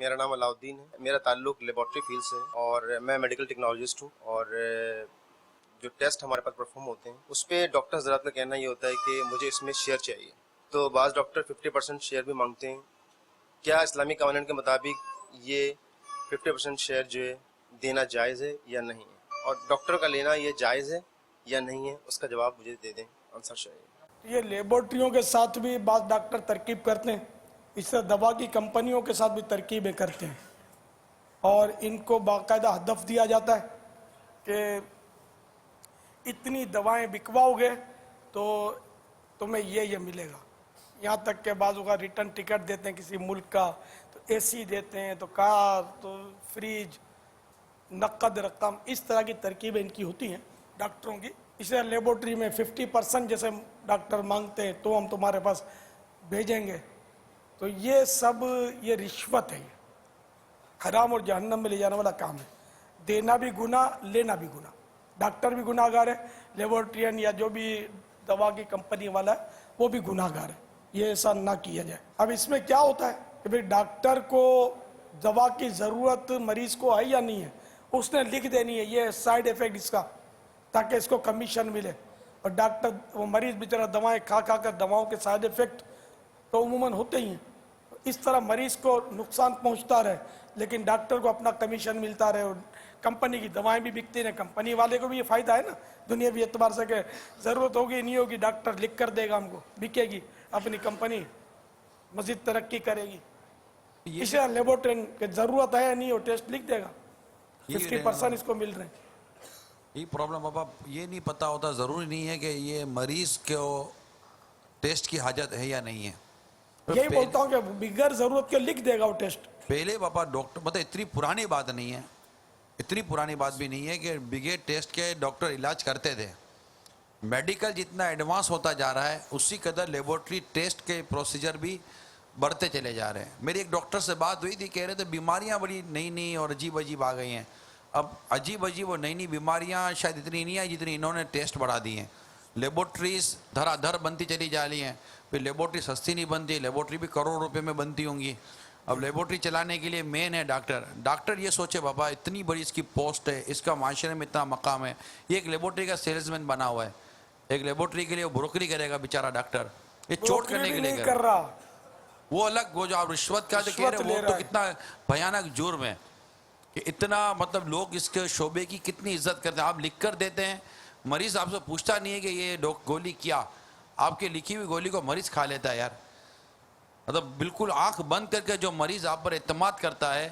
میرا نام علاؤدین ہے. میرا تعلق لیبارٹری فیلڈ سے ہے اور میں میڈیکل ٹیکنالوجسٹ ہوں. اور جو ٹیسٹ ہمارے پاس پرفارم ہوتے ہیں اس پہ ڈاکٹر حضرات کا کہنا یہ ہوتا ہے کہ مجھے اس میں شیئر چاہیے. تو بعض ڈاکٹر 50% شیئر بھی مانگتے ہیں. کیا اسلامی قوانین کے مطابق یہ 50% شیئر جو ہے دینا جائز ہے یا نہیں ہے, اور ڈاکٹر کا لینا یہ جائز ہے یا نہیں ہے, اس کا جواب مجھے دے دیں. آنسر چاہیے. یہ لیبارٹریوں کے ساتھ بھی بعض ڈاکٹر ترکیب کرتے ہیں, اس طرح دوا کی کمپنیوں کے ساتھ بھی ترکیبیں کرتے ہیں, اور ان کو باقاعدہ ہدف دیا جاتا ہے کہ اتنی دوائیں بکواؤ گے تو تمہیں یہ ملے گا. یہاں تک کہ بعض اوقات ریٹرن ٹکٹ دیتے ہیں کسی ملک کا, تو اے سی دیتے ہیں, تو کار, تو فریج, نقد رقم, اس طرح کی ترکیبیں ان کی ہوتی ہیں ڈاکٹروں کی. اسے لیبارٹری میں 50% جیسے ڈاکٹر مانگتے ہیں تو ہم تمہارے پاس بھیجیں گے. تو یہ سب یہ رشوت ہے, یہ حرام اور جہنم میں لے جانے والا کام ہے. دینا بھی گناہ, لینا بھی گناہ. ڈاکٹر بھی گناہ گار ہے, لیبارٹرین یا جو بھی دوا کی کمپنی والا ہے وہ بھی گناہ گار ہے. یہ ایسا نہ کیا جائے. اب اس میں کیا ہوتا ہے کہ بھئی ڈاکٹر کو دوا کی ضرورت مریض کو ہے یا نہیں ہے, اس نے لکھ دینی ہے یہ سائیڈ ایفیکٹ اس کا, تاکہ اس کو کمیشن ملے. اور ڈاکٹر وہ مریض بیچارہ دوائیں کھا کر دواؤں کے سائیڈ ایفیکٹ تو عموماً ہوتے ہی ہیں, اس طرح مریض کو نقصان پہنچتا رہے لیکن ڈاکٹر کو اپنا کمیشن ملتا رہے. اور کمپنی کی دوائیں بھی بکتی رہیں, کمپنی والے کو بھی یہ فائدہ ہے نا دنیاوی اعتبار سے, کہ ضرورت ہوگی نہیں ہوگی ڈاکٹر لکھ کر دے گا ہم کو, بکے گی اپنی کمپنی, مزید ترقی کرے گی. اسے لیبارٹرین کی ضرورت ہے یا نہیں, وہ ٹیسٹ لکھ دے گا, 50% اس کو مل رہے ہیں. یہ پرابلم بابا یہ نہیں پتا ہوتا, ضروری نہیں ہے کہ یہ مریض کو ٹیسٹ کی حاجت ہے یا نہیں ہے. یہی بولتا ہوں کہ بغیر ضرورت کے لکھ دے گا وہ ٹیسٹ. پہلے بابا ڈاکٹر مطلب اتنی پرانی بات نہیں ہے, اتنی پرانی بات بھی نہیں ہے کہ بغیر ٹیسٹ کے ڈاکٹر علاج کرتے تھے. میڈیکل جتنا ایڈوانس ہوتا جا رہا ہے اسی قدر لیبارٹری ٹیسٹ کے پروسیجر بھی بڑھتے چلے جا رہے ہیں. میری ایک ڈاکٹر سے بات ہوئی تھی, کہہ رہے تھے بیماریاں بڑی نئی نئی اور عجیب عجیب آ گئی ہیں. اب عجیب عجیب اور نئی نئی بیماریاں شاید اتنی نہیں ہیں جتنی انہوں نے ٹیسٹ بڑھا دی ہیں. لیبارٹریز دھرا دھر بنتی چلی جا رہی ہیں. پھر لیبارٹری سستی نہیں بنتی, لیبارٹری بھی کروڑ روپے میں بنتی ہوں گی. اب لیبارٹری چلانے کے لیے مین ہے ڈاکٹر. ڈاکٹر یہ سوچے بابا اتنی بڑی اس کی پوسٹ ہے, اس کا معاشرے میں اتنا مقام ہے, یہ ایک لیبارٹری کا سیلز مین بنا ہوا ہے. ایک لیبارٹری کے لیے وہ بروکری کرے گا بیچارہ ڈاکٹر, یہ چوٹ کرنے کے لیے کر رہا. وہ الگ, وہ جو آپ رشوت کا کہہ رہے وہ تو کتنا بھیانک جرم ہے کہ اتنا مطلب لوگ اس کے شعبے کی کتنی عزت کرتے ہیں. آپ لکھ کر دیتے ہیں, مریض آپ سے پوچھتا نہیں ہے کہ یہ گولی کیا, آپ کے لکھی ہوئی گولی کو مریض کھا لیتا ہے. یار مطلب بالکل آنکھ بند کر کے جو مریض آپ پر اعتماد کرتا ہے,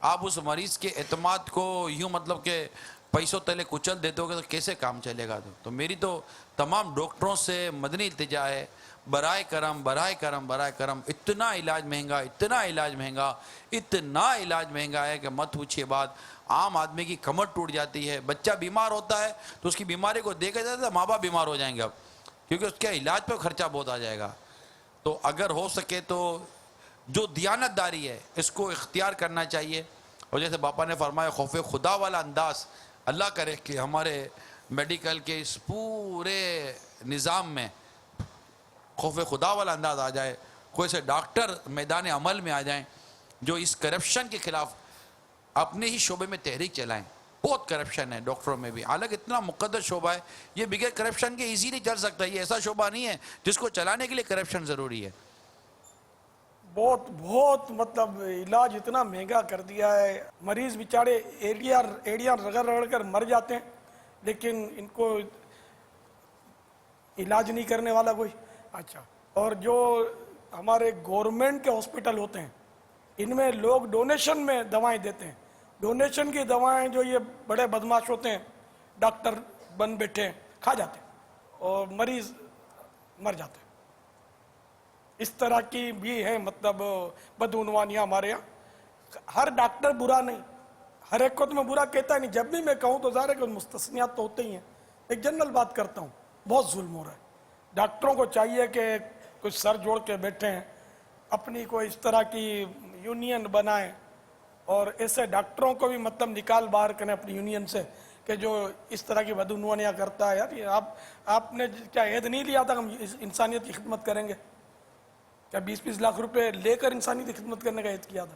آپ اس مریض کے اعتماد کو یوں مطلب کہ پیسوں تلے کچل دیتے ہو گے تو کیسے کام چلے گا. تو میری تو تمام ڈاکٹروں سے مدنی التجا ہے, برائے کرم برائے کرم برائے کرم, اتنا علاج مہنگا, اتنا علاج مہنگا, اتنا علاج مہنگا ہے کہ مت پوچھیے بات. عام آدمی کی کمر ٹوٹ جاتی ہے. بچہ بیمار ہوتا ہے تو اس کی بیماری کو دیکھا جاتا ہے, ماں باپ بیمار ہو جائیں گے اب, کیونکہ اس کے علاج پہ خرچہ بہت آ جائے گا. تو اگر ہو سکے تو جو دیانت داری ہے اس کو اختیار کرنا چاہیے. اور جیسے باپا نے فرمایا خوف خدا والا انداز, اللہ کرے کہ ہمارے میڈیکل کے اس پورے نظام میں خوف خدا والا انداز آ جائے. کوئی سے ڈاکٹر میدان عمل میں آ جائیں جو اس کرپشن کے خلاف اپنے ہی شعبے میں تحریک چلائیں. بہت کرپشن ہے ڈاکٹروں میں بھی, حالانکہ اتنا مقدس شعبہ ہے, یہ بغیر کرپشن کے ایزیلی چل سکتا ہے. یہ ایسا شعبہ نہیں ہے جس کو چلانے کے لیے کرپشن ضروری ہے. بہت بہت مطلب علاج اتنا مہنگا کر دیا ہے, مریض بیچارے ایڑیاں رگڑ رگڑ کر مر جاتے ہیں, لیکن ان کو علاج نہیں کرنے والا کوئی. اچھا, اور جو ہمارے گورنمنٹ کے ہاسپٹل ہوتے ہیں ان میں لوگ ڈونیشن میں دوائیں دیتے ہیں. ڈونیشن کی دوائیں جو یہ بڑے بدماش ہوتے ہیں ڈاکٹر بن بیٹھے کھا جاتے ہیں اور مریض مر جاتے ہیں. اس طرح کی بھی ہے مطلب بدعنوانیاں ہمارے یہاں. ہر ڈاکٹر برا نہیں, ہر ایک کو تو میں برا کہتا نہیں, جب بھی میں کہوں تو ظاہر ہے کہ مستثنیات تو ہوتے ہی ہیں. ایک جنرل بات کرتا ہوں, بہت ظلم ہو رہا ہے. ڈاکٹروں کو چاہیے کہ کچھ سر جوڑ کے بیٹھیں, اپنی کوئی اس طرح کی یونین بنائیں, اور ایسے ڈاکٹروں کو بھی مطلب نکال باہر کریں اپنی یونین سے کہ جو اس طرح کی بدعنوانیاں کرتا ہے. یار آپ نے کیا عہد نہیں لیا تھا ہم انسانیت کی خدمت کریں گے؟ کیا 20-20 لاکھ روپے لے کر انسانیت کی خدمت کرنے کا عہد کیا تھا؟